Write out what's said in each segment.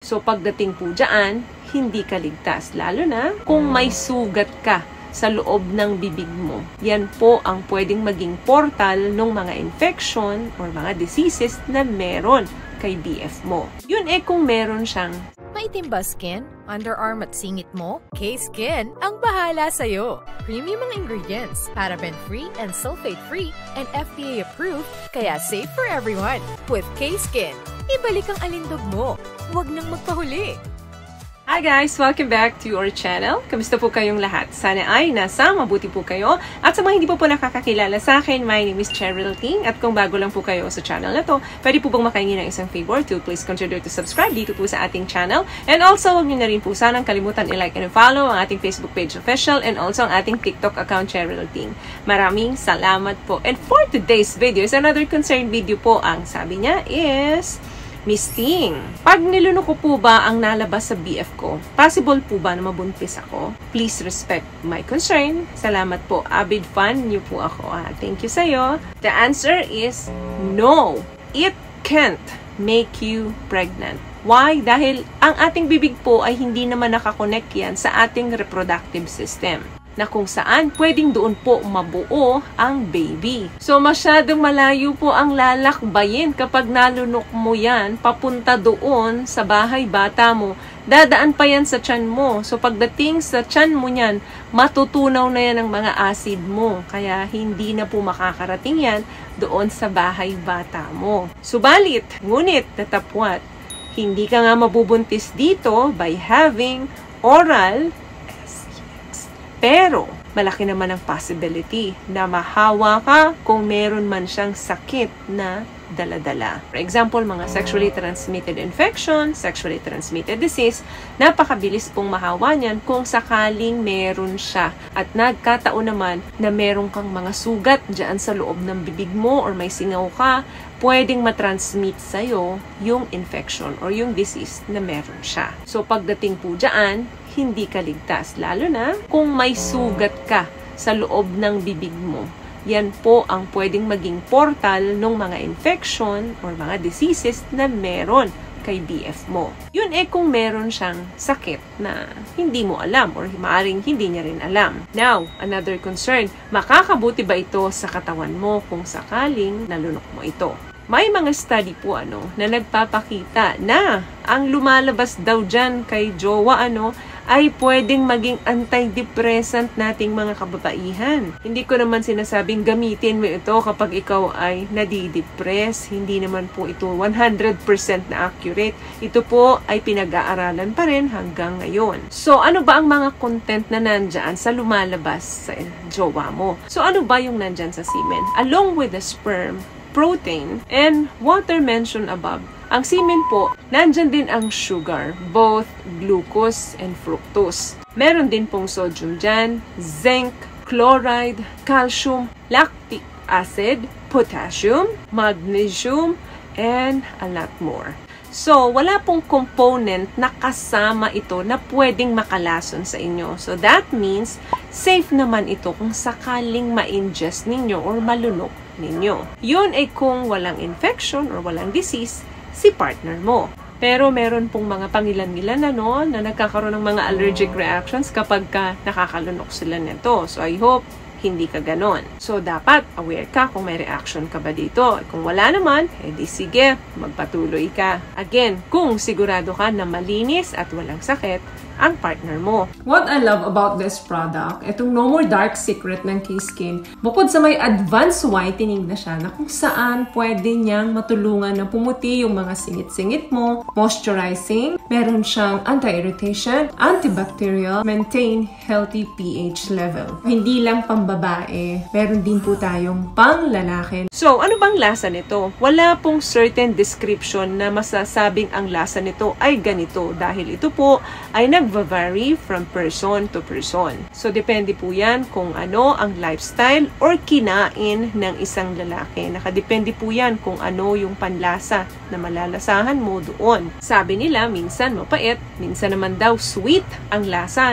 So pagdating po dyan, hindi ka ligtas. Lalo na kung may sugat ka sa loob ng bibig mo. Yan po ang pwedeng maging portal ng mga infection or mga diseases na meron kay BF mo. Yun kung meron siyang maitim ba skin, underarm at singit mo? K-Skin ang bahala sa'yo. Premium ang ingredients, paraben-free and sulfate-free, and FDA-approved, kaya safe for everyone. With K-Skin, ibalik ang alindog mo. Huwag nang magpahuli. Hi guys! Welcome back to our channel. Kamusta po kayong lahat? Sana ay nasa mabuti po kayo. At sa mga hindi po nakakakilala sa akin, my name is Cheryl Ting. At kung bago lang po kayo sa channel na to, pwede po bang makahingi ng isang favor to please consider to subscribe dito po sa ating channel. And also, huwag nyo na rin po sanang kalimutan i-like and follow ang ating Facebook page official and also ang ating TikTok account Cheryl Ting. Maraming salamat po. And for today's video is another concerned video po. Ang sabi niya is Miss Ting, pag nilunok ko po ba ang nalabas sa BF ko, possible po ba na mabuntis ako? Please respect my concern. Salamat po. Avid fan niyo po ako. Thank you sa'yo. The answer is no. It can't make you pregnant. Why? Dahil ang ating bibig po ay hindi naman nakakonect yan sa ating reproductive system, na kung saan pwedeng doon po mabuo ang baby. So, masyadong malayo po ang lalakbayin kapag nalunok mo yan, papunta doon sa bahay bata mo. Dadaan pa yan sa tiyan mo. So, pagdating sa tiyan mo yan, matutunaw na yan ang mga acid mo. Kaya, hindi na po makakarating yan doon sa bahay bata mo. Subalit, ngunit, tatapwat, hindi ka nga mabubuntis dito by having oral. Pero, malaki naman ang possibility na mahawa ka kung meron man siyang sakit na dala-dala. For example, mga sexually transmitted infection, sexually transmitted disease, napakabilis pong mahawa niyan kung sakaling meron siya. At nagkataon naman na meron kang mga sugat dyan sa loob ng bibig mo or may singaw ka, pwedeng matransmit sa'yo yung infection or yung disease na meron siya. So, pagdating po dyan, hindi ka ligtas. Lalo na kung may sugat ka sa loob ng bibig mo. Yan po ang pwedeng maging portal ng mga infection or mga diseases na meron kay BF mo. Yun kung meron siyang sakit na hindi mo alam or maaaring hindi niya rin alam. Now, another concern, makakabuti ba ito sa katawan mo kung sakaling nalunok mo ito? May mga study po na nagpapakita na ang lumalabas daw dyan kay jowa ay pwedeng maging antidepressant nating mga kababaihan. Hindi ko naman sinasabing gamitin mo ito kapag ikaw ay nadidepress. Hindi naman po ito 100% na accurate. Ito po ay pinag-aaralan pa rin hanggang ngayon. So, ano ba ang mga content na nandyan sa lumalabas sa jowa mo? So, ano ba yung nandyan sa semen? Along with the sperm, protein, and water mentioned above, ang semen po, nandyan din ang sugar, both glucose and fructose. Meron din pong sodium dyan, zinc, chloride, calcium, lactic acid, potassium, magnesium, and a lot more. So, wala pong component na kasama ito na pwedeng makalason sa inyo. So, that means, safe naman ito kung sakaling ma-ingest ninyo or malunok ninyo. Yun kung walang infection or walang disease si partner mo. Pero meron pong mga pangilan-ngilan na nagkakaroon ng mga allergic reactions kapag nakakalunok sila nito. So, I hope hindi ka ganon. So, dapat aware ka kung may reaction ka ba dito. Kung wala naman, di sige, magpatuloy ka. Again, kung sigurado ka na malinis at walang sakit ang partner mo. What I love about this product, itong No More Dark Secret ng K-Skin, bukod sa may advanced whitening na siya na kung saan pwede niyang matulungan na pumuti yung mga singit-singit mo, moisturizing, meron siyang anti-irritation, antibacterial, maintain healthy pH level. Hindi lang pambabae, meron din po tayong pang-lalaki. So, ano bang lasa nito? Wala pong certain description na masasabing ang lasa nito ay ganito dahil ito po ay nag-vary from person to person. So, depende po yan kung ano ang lifestyle or kinain ng isang lalaki. Nakadepende po yan kung ano yung panlasa na malalasahan mo doon. Sabi nila, minsan mapait, minsan naman daw sweet ang lasa,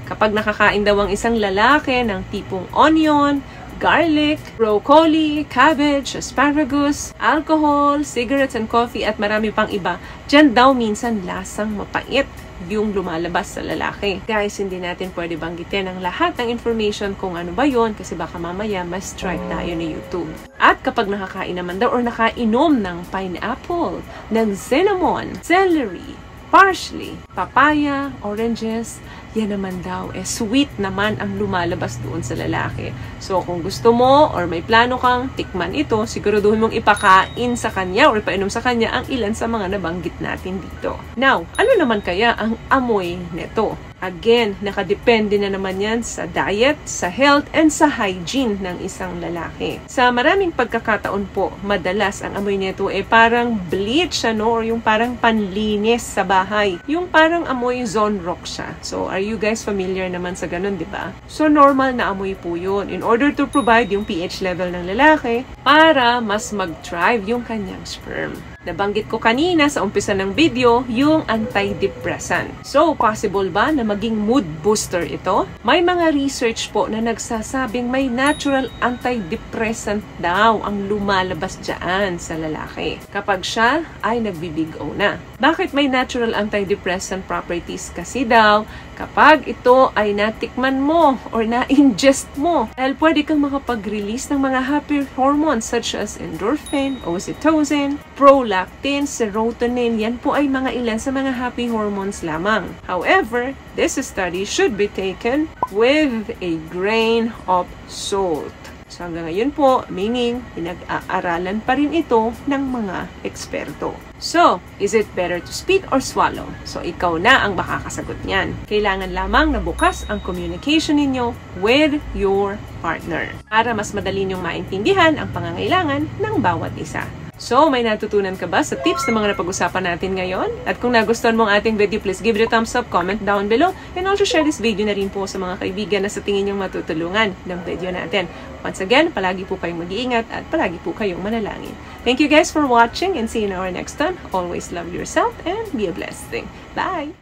Kapag nakakain daw ang isang lalaki ng tipong onion, garlic, broccoli, cabbage, asparagus, alcohol, cigarettes and coffee at marami pang iba, dyan daw minsan lasang mapait yung lumalabas sa lalaki. Guys, hindi natin pwede banggitin ang lahat ng information kung ano ba yon kasi baka mamaya ma-strike tayo ni YouTube. At kapag nakakain naman daw or nakainom ng pineapple, ng cinnamon, celery, parsley, papaya, oranges, yan naman daw, sweet naman ang lumalabas doon sa lalaki. So, kung gusto mo or may plano kang tikman ito, siguraduhin mong ipakain sa kanya or ipainom sa kanya ang ilan sa mga nabanggit natin dito. Now, ano naman kaya ang amoy nito? Again, nakadepende na naman yan sa diet, sa health, and sa hygiene ng isang lalaki. Sa maraming pagkakataon po, madalas ang amoy nito parang bleach, or yung parang panlinis sa bahay. Yung parang amoy zone rock siya. So, are you guys familiar naman sa ganun, di ba? So, normal na amoy po yun in order to provide yung pH level ng lalaki para mas mag-thrive yung kanyang sperm. Nabanggit ko kanina sa umpisa ng video, yung antidepressant. So, possible ba na maging mood booster ito? May mga research po na nagsasabing may natural antidepressant daw ang lumalabas dyan sa lalaki kapag siya ay nagbibigo na. Bakit may natural antidepressant properties? Kasi daw, kapag ito ay natikman mo or na-ingest mo, dahil pwede kang makapag-release ng mga happy hormones such as endorphin, oxytocin, prolactin, serotonin. Yan po ay mga ilan sa mga happy hormones lamang. However, this study should be taken with a grain of salt. So hanggang ngayon po, meaning, pinag-aaralan pa rin ito ng mga eksperto. So, is it better to spit or swallow? So, ikaw na ang makakasagot niyan. Kailangan lamang na bukas ang communication ninyo with your partner para mas madali niyong maintindihan ang pangangailangan ng bawat isa. So, may natutunan ka ba sa tips na mga napag-usapan natin ngayon? At kung nagustuhan mo ang ating video, please give it a thumbs up, comment down below, and also share this video na rin po sa mga kaibigan na sa tingin niyong matutulungan ng video natin. Once again, palagi po kayong mag-iingat at palagi po kayong manalangin. Thank you guys for watching and see you in our next time. Always love yourself and be a blessing. Bye!